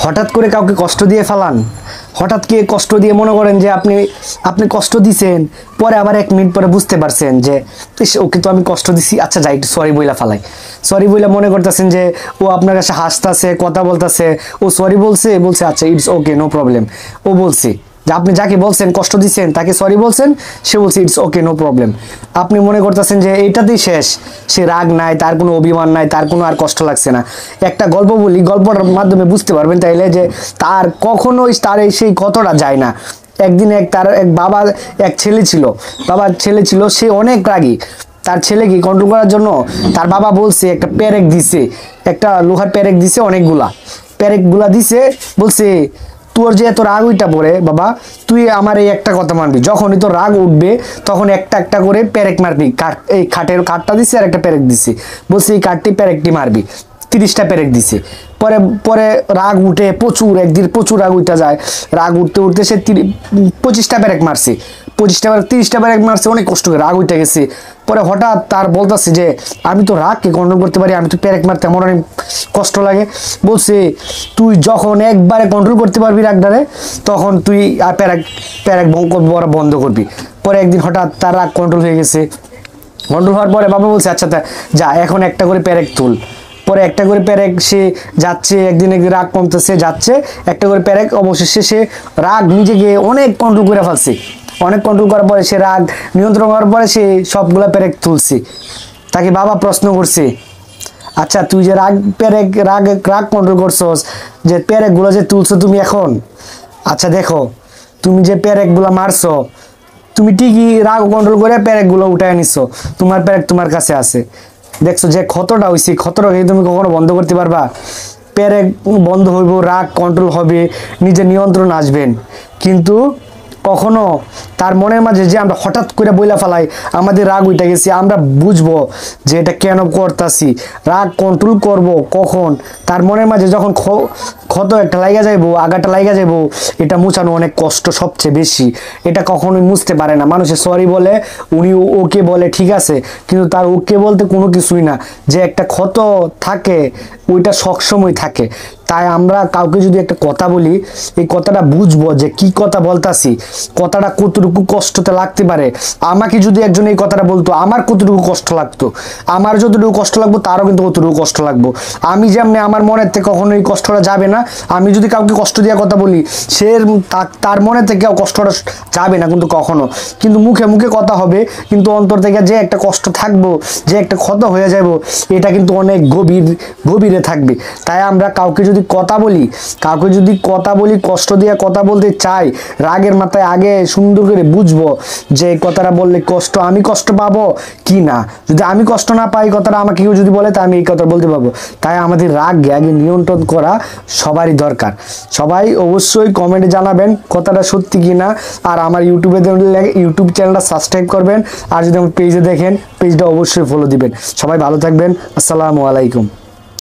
হঠাৎ করে কাউকে কষ্ট দিয়ে ফেলান, হঠাৎ কে কষ্ট দিয়ে মনে করেন যে আপনি কষ্ট দিছেন, পরে আবার 1 মিনিট পরে বুঝতে পারছেন যে ওকে তো আমি কষ্ট দিছি, আচ্ছা যাই একটু সরি বইলা ফেলাই। সরি বইলা মনে করতেছেন যে ও আপনার কাছে হাসতেছে, কথা বলতেছে, ও সরি বলছে, আচ্ছা ইটস ওকে নো প্রবলেম। ও বলছে যে আপনি যাকে বলছেন কষ্ট দিচ্ছেন তাকে সরি বলছেন, সে বলছে ইটস ওকে নো প্রবলেম। আপনি মনে করতেছেন যে এইটাতেই শেষ, সে রাগ নাই, তার কোনো অভিমান নাই, তার কোনো আর কষ্ট লাগছে না। একটা গল্প বলি, গল্পটার মাধ্যমে বুঝতে পারবেন তাইলে যে তার কখনোই তার সেই কতটা যায় না। একদিন তার বাবা এক ছেলে ছিল, বাবার ছেলে ছিল, সে অনেক রাগী। তার ছেলেকে কন্ট্রোল করার জন্য তার বাবা বলছে একটা পেরেক দিছে, একটা লোহার পেরেক দিছে, অনেকগুলা পেরেকগুলা দিছে, বলছে তোর যে এত রাগ ওইটা পড়ে বাবা, তুই আমার এই একটা কথা মানবি, যখনই তোর রাগ উঠবে তখন একটা একটা করে পেরেক মারবি। এই খাটের কাঠটা দিছে আর একটা পেরেক দিছে, বলছে এই কাঠটি পেরেকটি মারবি। 30টা পেরেক দিছে। পরে পরে রাগ উঠে প্রচুর, একদিন প্রচুর রাগ উঠে যায়। রাগ উঠতে উঠতে সে 25টা পেরেক মারছে, 30টা পেরেক মারছে, অনেক কষ্ট করে রাগ উঠে গেছে। পরে হঠাৎ তার বলতেছে যে আমি তো রাগকে কন্ট্রোল করতে পারি, আমি তো পেরেক মারতে আমার অনেক কষ্ট লাগে। বলছে তুই যখন একবারে কন্ট্রোল করতে পারবি রাগটারে, তখন তুই আর পেরেক বন্ধ করবি। পরে একদিন হঠাৎ তার রাগ কন্ট্রোল হয়ে গেছে। কন্ট্রোল হওয়ার পরে বাবা বলছে আচ্ছা যা এখন একটা করে পেরেক তুল। পরে একটা করে পেরেক সে যাচ্ছে, একদিন রাগ কমতেছে, যাচ্ছে একটা করে পেরেক, অবশেষে সে রাগ নিজেকে অনেক কন্ট্রোল করে ফেলছে। অনেক কন্ট্রোল করার পরে সে রাগ নিয়ন্ত্রণ করার পরে সে সবগুলা পেরেক তুলছে। তাকে বাবা প্রশ্ন করছে আচ্ছা তুই যে রাগ কন্ট্রোল করছস, যে পেরেকগুলো যে তুলছো তুমি এখন, আচ্ছা দেখো তুমি যে পেরেকগুলো মারছো, তুমি ঠিকই রাগ কন্ট্রোল করে পেরেকগুলো উঠায় নিছো, তোমার পেরেক তোমার কাছে আছে, দেখছো যে ক্ষতটা হয়েছে, ক্ষতটাকে তুমি কখনো বন্ধ করতে পারবা? পেরেক বন্ধ হইব, রাগ কন্ট্রোল হবে, নিজের নিয়ন্ত্রণ আসবেন। কিন্তু কখনো তার মনের মাঝে যে আমরা হঠাৎ করে বইলা ফেলাই আমাদের রাগ উঠে গেছি, আমরা বুঝবো যে এটা কেন করতেছি, রাগ কন্ট্রোল করব কখন, তার মনের মাঝে যখন ক্ষত একটা লাগা যাইবো, আগাটা লাগা যাইবো, এটা মুছানো অনেক কষ্ট, সবচেয়ে বেশি। এটা কখনোই মুছতে পারে না। মানুষে সরি বলে, উনি ওকে বলে, ঠিক আছে, কিন্তু তার ওকে বলতে কোনো কিছুই না। যে একটা ক্ষত থাকে ওইটা সবসময় থাকে। তাই আমরা কাউকে যদি একটা কথা বলি, এই কথাটা বুঝবো যে কি কথা বলতাছি, কথাটা কতটুকু কষ্টতে লাগতে পারে। আমাকে যদি একজন এই কথাটা বলতো, আমার কতটুকু কষ্ট লাগতো, আমার যতটুকু কষ্ট লাগবো তারও কিন্তু কতটুকু কষ্ট লাগবো। আমি যেমনি আমার মনের থেকে কখনো এই কষ্টটা যাবে না, আমি যদি কাউকে কষ্ট দিয়ে কথা বলি, সে তার মনে থেকেও কষ্টটা যাবে না কিন্তু কখনো। কিন্তু মুখে মুখে কথা হবে, কিন্তু অন্তর থেকে যে একটা কষ্ট থাকবো, যে একটা ক্ষত হয়ে যাব, এটা কিন্তু অনেক গভীরে থাকবে। তাই আমরা কাউকে যদি কথা বলি, কষ্ট দিয়ে কথা বলতে চাই, রাগের মাথায় আগে সুন্দর করে বুঝবো যে কথাটা বললে আমি কষ্ট পাবো কি না। যদি আমি কষ্ট না পাই, কথাটা আমাকে কেউ যদি বলে, তা আমি এই কথা বলতে পারবো। তাই আমাদের রাগকে আগে নিয়ন্ত্রণ করা সবারই দরকার। সবাই অবশ্যই কমেন্টে জানাবেন কথাটা সত্যি কি না। আর আমার ইউটিউব চ্যানেলটা সাবস্ক্রাইব করবেন, আর যদি আমার পেজে দেখেন, পেজটা অবশ্যই ফলো দিবেন। সবাই ভালো থাকবেন। আসসালামু আলাইকুম।